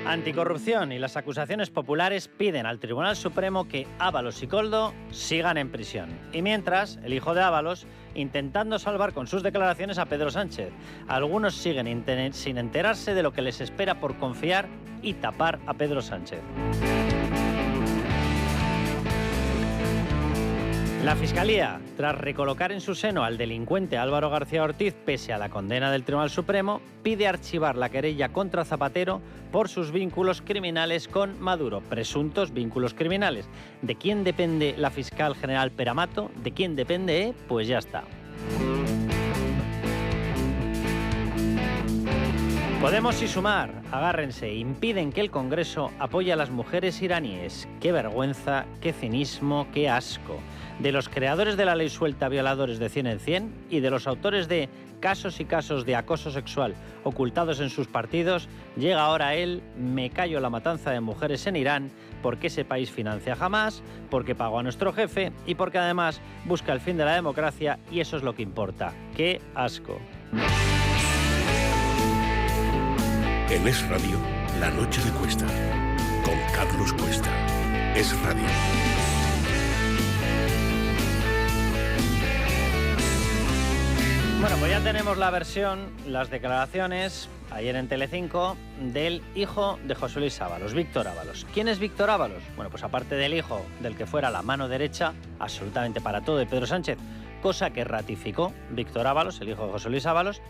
Anticorrupción y las acusaciones populares piden al Tribunal Supremo que Ábalos y Koldo sigan en prisión. Y mientras, el hijo de Ábalos intentando salvar con sus declaraciones a Pedro Sánchez. Algunos siguen sin enterarse de lo que les espera por confiar y tapar a Pedro Sánchez. La Fiscalía, tras recolocar en su seno al delincuente Álvaro García Ortiz pese a la condena del Tribunal Supremo, pide archivar la querella contra Zapatero por sus vínculos criminales con Maduro, presuntos vínculos criminales. ¿De quién depende la fiscal general Peramato? ¿De quién depende? Pues ya está. Podemos y Sumar, agárrense, impiden que el Congreso apoye a las mujeres iraníes. ¡Qué vergüenza, qué cinismo, qué asco! De los creadores de la ley suelta violadores de 100 en 100 y de los autores de casos y casos de acoso sexual ocultados en sus partidos, llega ahora él, me callo la matanza de mujeres en Irán, porque ese país financia a Hamás, porque pagó a nuestro jefe y porque además busca el fin de la democracia y eso es lo que importa. ¡Qué asco! En Es Radio, La Noche de Cuesta, con Carlos Cuesta. Es Radio. Bueno, pues ya tenemos la versión, las declaraciones, ayer en Telecinco, del hijo de José Luis Ábalos, Víctor Ábalos. ¿Quién es Víctor Ábalos? Bueno, pues aparte del hijo del que fuera la mano derecha, absolutamente para todo, de Pedro Sánchez, cosa que ratificó Víctor Ábalos, el hijo de José Luis Ábalos,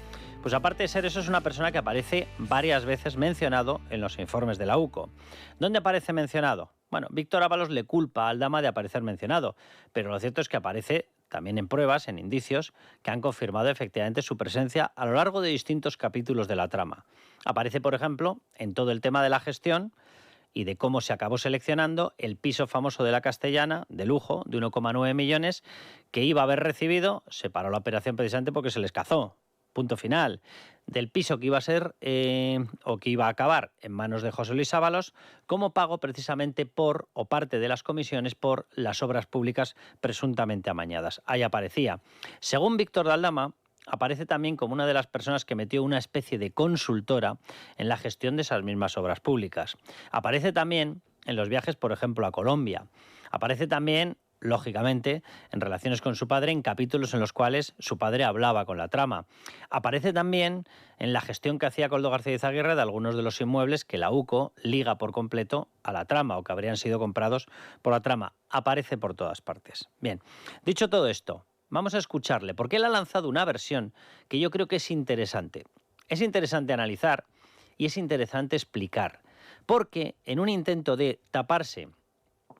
pues aparte de ser eso, es una persona que aparece varias veces mencionado en los informes de la UCO. ¿Dónde aparece mencionado? Bueno, Víctor Ábalos le culpa a Aldama de aparecer mencionado, pero lo cierto es que aparece también en pruebas, en indicios, que han confirmado efectivamente su presencia a lo largo de distintos capítulos de la trama. Aparece, por ejemplo, en todo el tema de la gestión y de cómo se acabó seleccionando el piso famoso de la Castellana, de lujo, de 1,9 millones, que iba a haber recibido, se paró la operación precisamente porque se les cazó. Punto final. Del piso que iba a ser o que iba a acabar en manos de José Luis Ábalos como pago precisamente por o parte de las comisiones por las obras públicas presuntamente amañadas. Ahí aparecía. Según Víctor de Aldama, aparece también como una de las personas que metió una especie de consultora en la gestión de esas mismas obras públicas. Aparece también en los viajes, por ejemplo, a Colombia. Aparece también, lógicamente, en relaciones con su padre, en capítulos en los cuales su padre hablaba con la trama. Aparece también en la gestión que hacía Koldo García Izaguirre de algunos de los inmuebles que la UCO liga por completo a la trama o que habrían sido comprados por la trama. Aparece por todas partes. Bien, dicho todo esto, vamos a escucharle, porque él ha lanzado una versión que yo creo que es interesante. Es interesante analizar y es interesante explicar, porque en un intento de taparse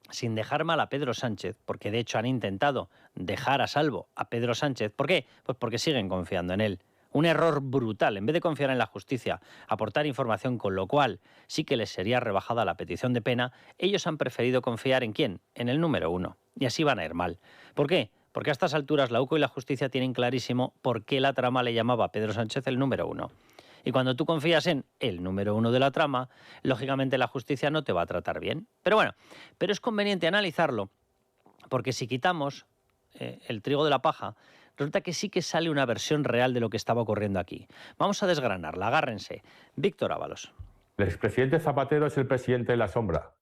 sin dejar mal a Pedro Sánchez, porque de hecho han intentado dejar a salvo a Pedro Sánchez. ¿Por qué? Pues porque siguen confiando en él. Un error brutal. En vez de confiar en la justicia, aportar información, con lo cual sí que les sería rebajada la petición de pena, ellos han preferido confiar ¿en quién? En el número uno. Y así van a ir mal. ¿Por qué? Porque a estas alturas la UCO y la justicia tienen clarísimo por qué la trama le llamaba a Pedro Sánchez el número uno. Y cuando tú confías en el número uno de la trama, lógicamente la justicia no te va a tratar bien. Pero bueno, pero es conveniente analizarlo, porque si quitamos el trigo de la paja, resulta que sí que sale una versión real de lo que estaba ocurriendo aquí. Vamos a desgranarla, agárrense. Víctor Ábalos. El expresidente Zapatero es el presidente de la sombra.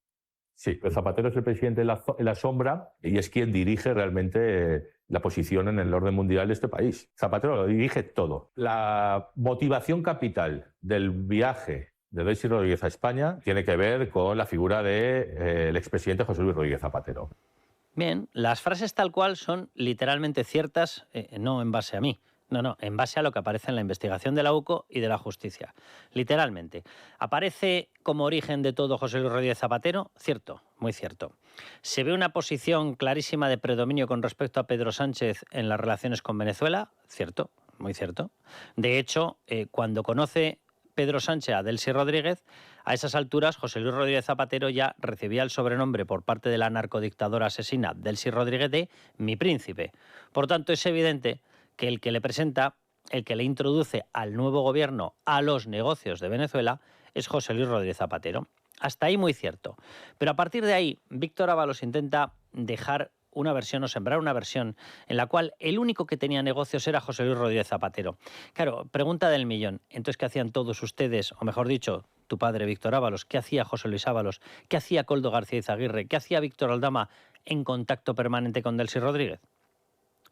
Sí, el Zapatero es el presidente de la sombra y es quien dirige realmente la posición en el orden mundial de este país. Zapatero lo dirige todo. La motivación capital del viaje de Delcy Rodríguez a España tiene que ver con la figura del expresidente José Luis Rodríguez Zapatero. Bien, las frases tal cual son literalmente ciertas, no en base a mí. No, en base a lo que aparece en la investigación de la UCO y de la justicia. Literalmente. ¿Aparece como origen de todo José Luis Rodríguez Zapatero? Cierto, muy cierto. ¿Se ve una posición clarísima de predominio con respecto a Pedro Sánchez en las relaciones con Venezuela? Cierto, muy cierto. De hecho, cuando conoce Pedro Sánchez a Delcy Rodríguez, a esas alturas José Luis Rodríguez Zapatero ya recibía el sobrenombre por parte de la narcodictadora asesina Delcy Rodríguez de Mi Príncipe. Por tanto, es evidente que el que le presenta, el que le introduce al nuevo gobierno a los negocios de Venezuela, es José Luis Rodríguez Zapatero. Hasta ahí muy cierto. Pero a partir de ahí, Víctor Ábalos intenta dejar una versión o sembrar una versión en la cual el único que tenía negocios era José Luis Rodríguez Zapatero. Claro, pregunta del millón. Entonces, ¿qué hacían todos ustedes, o mejor dicho, tu padre, Víctor Ábalos? ¿Qué hacía José Luis Ábalos? ¿Qué hacía Koldo García Izaguirre? ¿Qué hacía Víctor Aldama en contacto permanente con Delcy Rodríguez?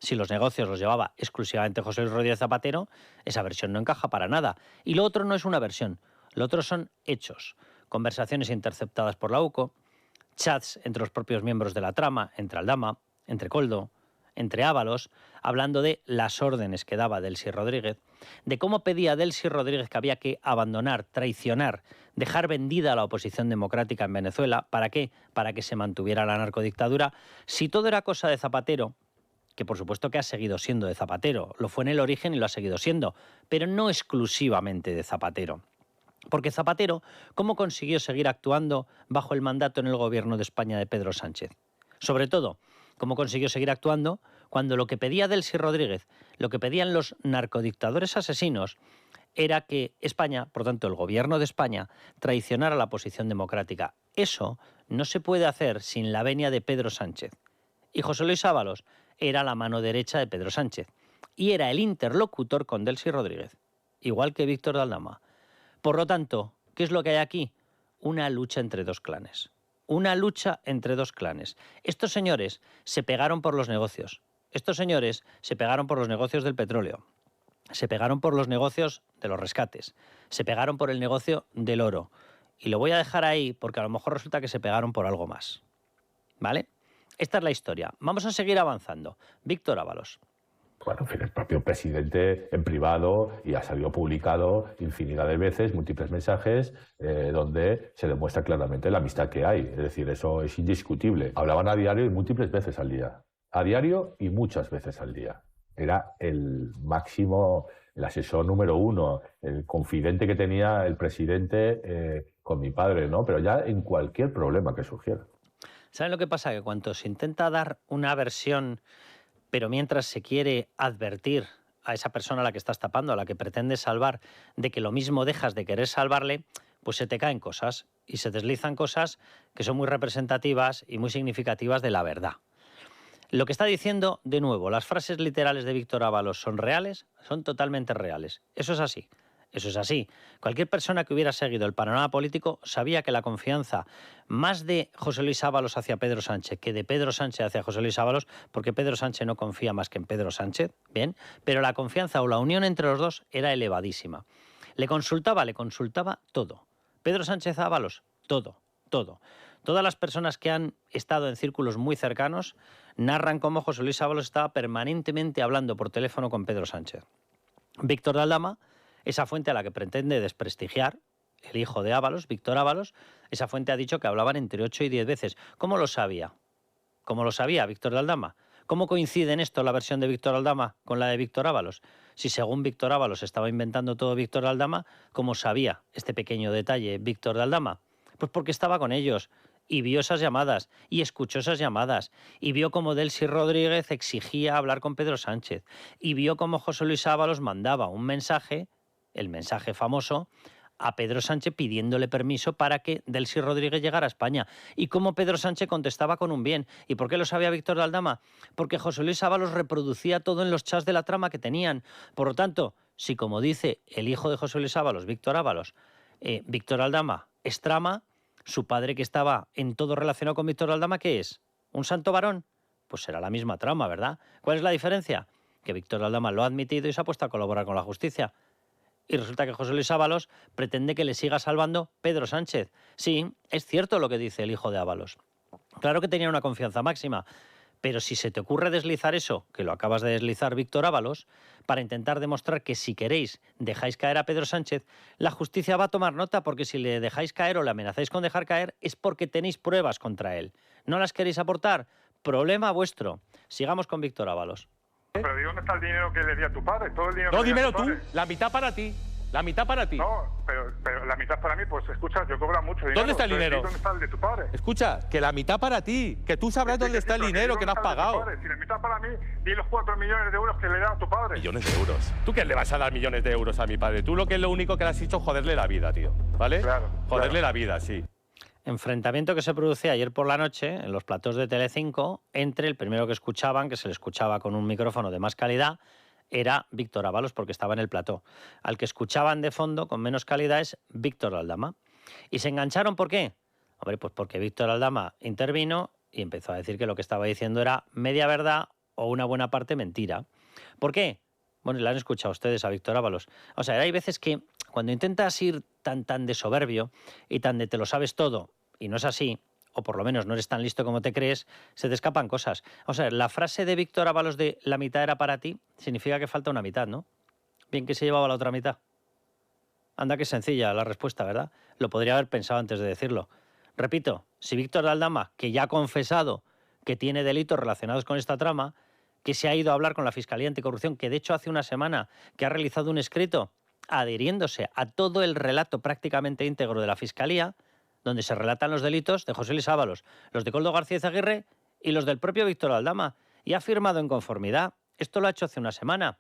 Si los negocios los llevaba exclusivamente José Luis Rodríguez Zapatero, esa versión no encaja para nada. Y lo otro no es una versión, lo otro son hechos. Conversaciones interceptadas por la UCO, chats entre los propios miembros de la trama, entre Aldama, entre Koldo, entre Ábalos, hablando de las órdenes que daba Delcy Rodríguez, de cómo pedía Delcy Rodríguez que había que abandonar, traicionar, dejar vendida a la oposición democrática en Venezuela. ¿Para qué? Para que se mantuviera la narcodictadura. Si todo era cosa de Zapatero, que por supuesto que ha seguido siendo de Zapatero, lo fue en el origen y lo ha seguido siendo, pero no exclusivamente de Zapatero. Porque Zapatero, ¿cómo consiguió seguir actuando bajo el mandato en el gobierno de España de Pedro Sánchez? Sobre todo, ¿cómo consiguió seguir actuando cuando lo que pedía Delcy Rodríguez, lo que pedían los narcodictadores asesinos, era que España, por tanto el gobierno de España, traicionara la posición democrática? Eso no se puede hacer sin la venia de Pedro Sánchez. Y José Luis Ábalos era la mano derecha de Pedro Sánchez y era el interlocutor con Delcy Rodríguez, igual que Víctor de Aldama. Por lo tanto, ¿qué es lo que hay aquí? Una lucha entre dos clanes. Una lucha entre dos clanes. Estos señores se pegaron por los negocios. Estos señores se pegaron por los negocios del petróleo. Se pegaron por los negocios de los rescates. Se pegaron por el negocio del oro. Y lo voy a dejar ahí porque a lo mejor resulta que se pegaron por algo más. ¿Vale? Esta es la historia. Vamos a seguir avanzando. Víctor Ábalos. Bueno, en fin, el propio presidente en privado, y ha salido publicado infinidad de veces, múltiples mensajes, donde se demuestra claramente la amistad que hay. Es decir, eso es indiscutible. Hablaban a diario y múltiples veces al día. A diario y muchas veces al día. Era el máximo, el asesor número uno, el confidente que tenía el presidente con mi padre, ¿no? Pero ya en cualquier problema que surgiera. ¿Saben lo que pasa? Que cuando se intenta dar una versión, pero mientras se quiere advertir a esa persona a la que estás tapando, a la que pretendes salvar, de que lo mismo dejas de querer salvarle, pues se te caen cosas y se deslizan cosas que son muy representativas y muy significativas de la verdad. Lo que está diciendo, de nuevo, las frases literales de Víctor Ábalos son reales, son totalmente reales. Eso es así. Eso es así. Cualquier persona que hubiera seguido el panorama político sabía que la confianza más de José Luis Ábalos hacia Pedro Sánchez que de Pedro Sánchez hacia José Luis Ábalos, porque Pedro Sánchez no confía más que en Pedro Sánchez, bien, pero la confianza o la unión entre los dos era elevadísima. Le consultaba todo. Pedro Sánchez a Ábalos, todo. Todas las personas que han estado en círculos muy cercanos narran cómo José Luis Ábalos estaba permanentemente hablando por teléfono con Pedro Sánchez. Víctor de Aldama, esa fuente a la que pretende desprestigiar, el hijo de Ábalos, Víctor Ábalos, esa fuente ha dicho que hablaban entre 8 y 10 veces. ¿Cómo lo sabía? ¿Cómo lo sabía Víctor de Aldama? ¿Cómo coincide en esto la versión de Víctor Aldama con la de Víctor Ábalos? Si según Víctor Ábalos estaba inventando todo Víctor de Aldama, ¿cómo sabía este pequeño detalle Víctor de Aldama? Pues porque estaba con ellos y vio esas llamadas y escuchó esas llamadas y vio cómo Delcy Rodríguez exigía hablar con Pedro Sánchez y vio cómo José Luis Ábalos mandaba un mensaje, el mensaje famoso, a Pedro Sánchez pidiéndole permiso para que Delcy Rodríguez llegara a España. Y cómo Pedro Sánchez contestaba con un bien. ¿Y por qué lo sabía Víctor de Aldama? Porque José Luis Ábalos reproducía todo en los chats de la trama que tenían. Por lo tanto, si como dice el hijo de José Luis Ábalos, Víctor Ábalos, Víctor Aldama es trama, su padre que estaba en todo relacionado con Víctor Aldama, ¿qué es? ¿Un santo varón? Pues será la misma trama, ¿verdad? ¿Cuál es la diferencia? Que Víctor Aldama lo ha admitido y se ha puesto a colaborar con la justicia. Y resulta que José Luis Ábalos pretende que le siga salvando Pedro Sánchez. Sí, es cierto lo que dice el hijo de Ábalos. Claro que tenía una confianza máxima, pero si se te ocurre deslizar eso, que lo acabas de deslizar Víctor Ábalos, para intentar demostrar que si queréis dejáis caer a Pedro Sánchez, la justicia va a tomar nota, porque si le dejáis caer o le amenazáis con dejar caer es porque tenéis pruebas contra él. ¿No las queréis aportar? Problema vuestro. Sigamos con Víctor Ábalos. Pero ¿de dónde está el dinero que le di a tu padre? Todo el dinero No, que le di a dímelo tu tú. padre. La mitad para ti. La mitad para ti. No, pero la mitad para mí, pues escucha, yo cobro mucho dinero. ¿Dónde está el dinero? ¿Dónde está el de tu padre? Escucha, que la mitad para ti. Que tú sabrás dónde está el dinero que no has pagado. Si la mitad para mí, di los 4 millones de euros que le da a tu padre. Millones de euros. ¿Tú qué le vas a dar millones de euros a mi padre? Tú lo único que le has hecho es joderle la vida, tío. ¿Vale? Claro. Joderle la vida, sí. Enfrentamiento que se producía ayer por la noche en los platós de Telecinco entre el primero que escuchaban, que se le escuchaba con un micrófono de más calidad, era Víctor Ábalos, porque estaba en el plató. Al que escuchaban de fondo con menos calidad es Víctor Aldama. ¿Y se engancharon por qué? Hombre, pues porque Víctor Aldama intervino y empezó a decir que lo que estaba diciendo era media verdad o una buena parte mentira. ¿Por qué? Bueno, la han escuchado ustedes a Víctor Ábalos. O sea, hay veces que cuando intentas ir tan de soberbio y tan de te lo sabes todo, y no es así, o por lo menos no eres tan listo como te crees, se te escapan cosas. O sea, la frase de Víctor Ábalos de la mitad era para ti, significa que falta una mitad, ¿no? Bien, que se llevaba la otra mitad. Anda que sencilla la respuesta, ¿verdad? Lo podría haber pensado antes de decirlo. Repito, si Víctor Aldama, que ya ha confesado que tiene delitos relacionados con esta trama, que se ha ido a hablar con la Fiscalía Anticorrupción, que de hecho hace una semana que ha realizado un escrito adhiriéndose a todo el relato prácticamente íntegro de la Fiscalía, donde se relatan los delitos de José Luis Ábalos, los de Koldo García Izaguirre y los del propio Víctor Aldama, y ha firmado en conformidad. Esto lo ha hecho hace una semana.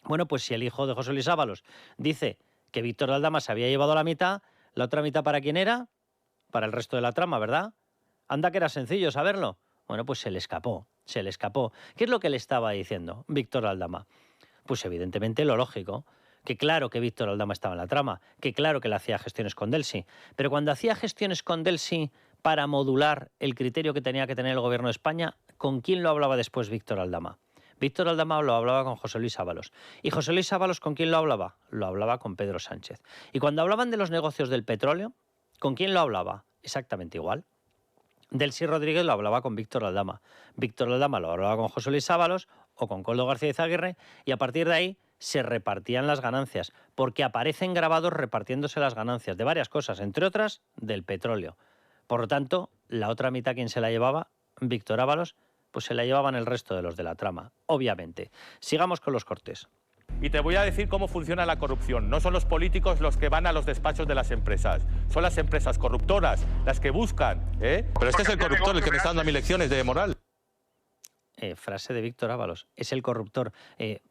Bueno, pues si el hijo de José Luis Ábalos dice que Víctor Aldama se había llevado la mitad, ¿la otra mitad para quién era? Para el resto de la trama, ¿verdad? Anda que era sencillo saberlo. Bueno, pues se le escapó. ¿Qué es lo que le estaba diciendo Víctor Aldama? Pues evidentemente lo lógico, que claro que Víctor Aldama estaba en la trama, que claro que le hacía gestiones con Delsi, pero cuando hacía gestiones con Delsi para modular el criterio que tenía que tener el gobierno de España, ¿con quién lo hablaba después Víctor Aldama? Víctor Aldama lo hablaba con José Luis Ábalos. ¿Y José Luis Ábalos con quién lo hablaba? Lo hablaba con Pedro Sánchez. Y cuando hablaban de los negocios del petróleo, ¿con quién lo hablaba? Exactamente igual. Delsi Rodríguez lo hablaba con Víctor Aldama. Víctor Aldama lo hablaba con José Luis Ábalos o con Koldo García Izaguirre y a partir de ahí se repartían las ganancias, porque aparecen grabados repartiéndose las ganancias de varias cosas, entre otras del petróleo. Por lo tanto, la otra mitad, ¿quién se la llevaba? Víctor Ábalos, pues se la llevaban el resto de los de la trama, obviamente. Sigamos con los cortes. Y te voy a decir cómo funciona la corrupción. No son los políticos los que van a los despachos de las empresas. Son las empresas corruptoras las que buscan, ¿eh? Pero es que es el corruptor el que me está dando a mí lecciones de moral. Frase de Víctor Ábalos. Es el corruptor.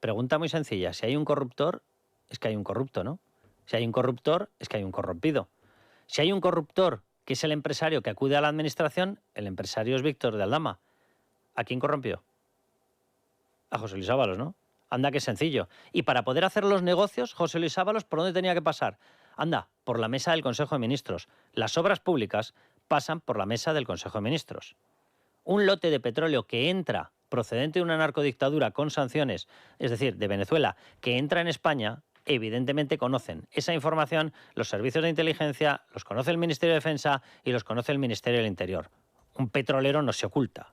Pregunta muy sencilla. Si hay un corruptor, es que hay un corrupto, ¿no? Si hay un corruptor, es que hay un corrompido. Si hay un corruptor, que es el empresario que acude a la administración, el empresario es Víctor de Aldama. ¿A quién corrompió? A José Luis Ábalos, ¿no? Anda, qué sencillo. Y para poder hacer los negocios, José Luis Ábalos, ¿por dónde tenía que pasar? Anda, por la mesa del Consejo de Ministros. Las obras públicas pasan por la mesa del Consejo de Ministros. Un lote de petróleo que entra procedente de una narcodictadura con sanciones, es decir, de Venezuela, que entra en España, evidentemente conocen esa información los servicios de inteligencia, los conoce el Ministerio de Defensa y los conoce el Ministerio del Interior. Un petrolero no se oculta.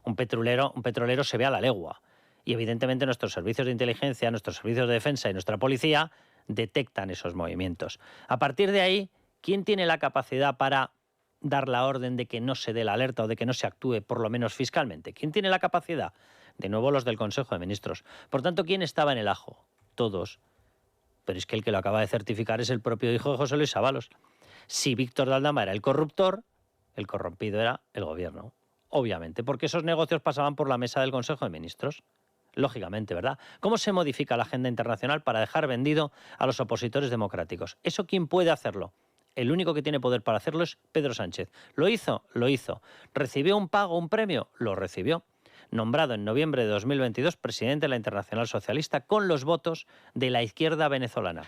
Un petrolero se ve a la legua. Y evidentemente nuestros servicios de inteligencia, nuestros servicios de defensa y nuestra policía detectan esos movimientos. A partir de ahí, ¿quién tiene la capacidad para dar la orden de que no se dé la alerta o de que no se actúe, por lo menos fiscalmente? ¿Quién tiene la capacidad? De nuevo los del Consejo de Ministros. Por tanto, ¿quién estaba en el ajo? Todos. Pero es que el que lo acaba de certificar es el propio hijo de José Luis Ábalos. Si Víctor de Aldama era el corruptor, el corrompido era el gobierno. Obviamente, porque esos negocios pasaban por la mesa del Consejo de Ministros. Lógicamente, ¿verdad? ¿Cómo se modifica la agenda internacional para dejar vendido a los opositores democráticos? ¿Eso quién puede hacerlo? El único que tiene poder para hacerlo es Pedro Sánchez. ¿Lo hizo? Lo hizo. ¿Recibió un pago, un premio? Lo recibió. Nombrado en noviembre de 2022 presidente de la Internacional Socialista con los votos de la izquierda venezolana,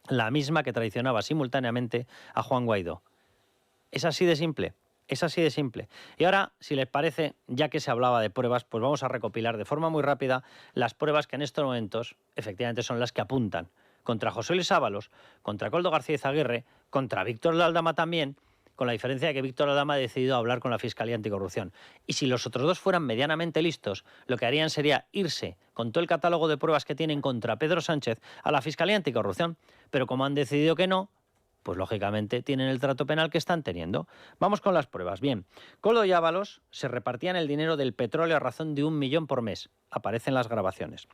la misma que traicionaba simultáneamente a Juan Guaidó. Es así de simple. Es así de simple. Y ahora, si les parece, ya que se hablaba de pruebas, pues vamos a recopilar de forma muy rápida las pruebas que en estos momentos efectivamente son las que apuntan contra José Luis Ábalos, contra Koldo García Izaguirre, contra Víctor de Aldama también, con la diferencia de que Víctor Aldama ha decidido hablar con la Fiscalía Anticorrupción. Y si los otros dos fueran medianamente listos, lo que harían sería irse con todo el catálogo de pruebas que tienen contra Pedro Sánchez a la Fiscalía Anticorrupción. Pero como han decidido que no, pues lógicamente tienen el trato penal que están teniendo. Vamos con las pruebas. Bien, Koldo y Ábalos se repartían el dinero del petróleo a razón de 1 millón por mes. Aparecen las grabaciones.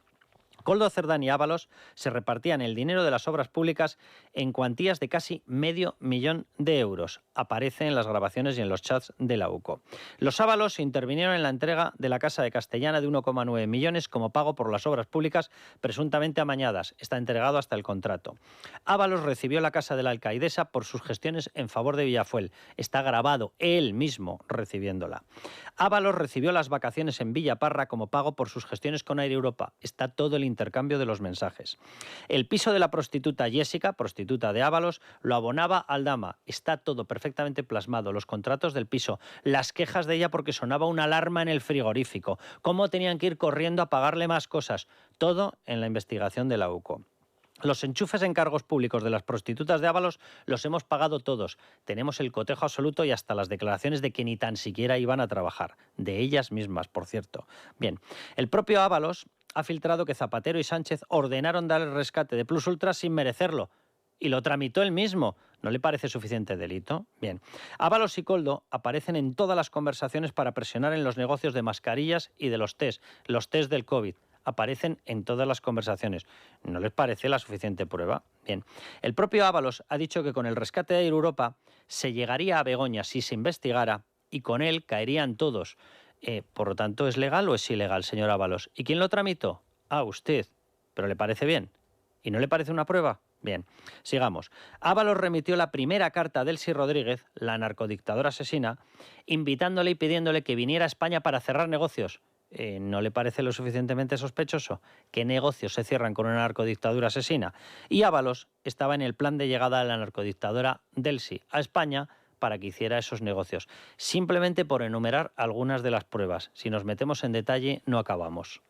Koldo, Cerdán y Ábalos se repartían el dinero de las obras públicas en cuantías de casi $500.000 de euros. Aparece en las grabaciones y en los chats de la UCO. Los Ábalos intervinieron en la entrega de la Casa de Castellana de 1,9 millones como pago por las obras públicas presuntamente amañadas. Está entregado hasta el contrato. Ábalos recibió la Casa de la Alcaidesa por sus gestiones en favor de Villafuel. Está grabado él mismo recibiéndola. Ábalos recibió las vacaciones en Villaparra como pago por sus gestiones con Air Europa. Está todo el intercambio de los mensajes. El piso de la prostituta Jessica prostituta de Ábalos, lo abonaba Aldama. Está todo perfectamente plasmado, los contratos del piso, las quejas de ella porque sonaba una alarma en el frigorífico, cómo tenían que ir corriendo a pagarle más cosas, todo en la investigación de la UCO. Los enchufes en cargos públicos de las prostitutas de Ábalos los hemos pagado todos. Tenemos el cotejo absoluto y hasta las declaraciones de que ni tan siquiera iban a trabajar. De ellas mismas, por cierto. Bien, el propio Ábalos ha filtrado que Zapatero y Sánchez ordenaron dar el rescate de Plus Ultra sin merecerlo. Y lo tramitó él mismo. ¿No le parece suficiente delito? Bien. Ábalos y Koldo aparecen en todas las conversaciones para presionar en los negocios de mascarillas y de los test del COVID. Aparecen en todas las conversaciones. ¿No les parece la suficiente prueba? Bien. El propio Ábalos ha dicho que con el rescate de Air Europa se llegaría a Begoña si se investigara y con él caerían todos. Por lo tanto, ¿es legal o es ilegal, señor Ábalos? ¿Y quién lo tramitó? Ah, usted. ¿Pero le parece bien? ¿Y no le parece una prueba? Bien, sigamos. Ábalos remitió la primera carta a Delcy Rodríguez, la narcodictadora asesina, invitándole y pidiéndole que viniera a España para cerrar negocios. ¿No le parece lo suficientemente sospechoso? ¿Qué negocios se cierran con una narcodictadura asesina? Y Ábalos estaba en el plan de llegada de la narcodictadora Delcy a España para que hiciera esos negocios. Simplemente por enumerar algunas de las pruebas. Si nos metemos en detalle, no acabamos.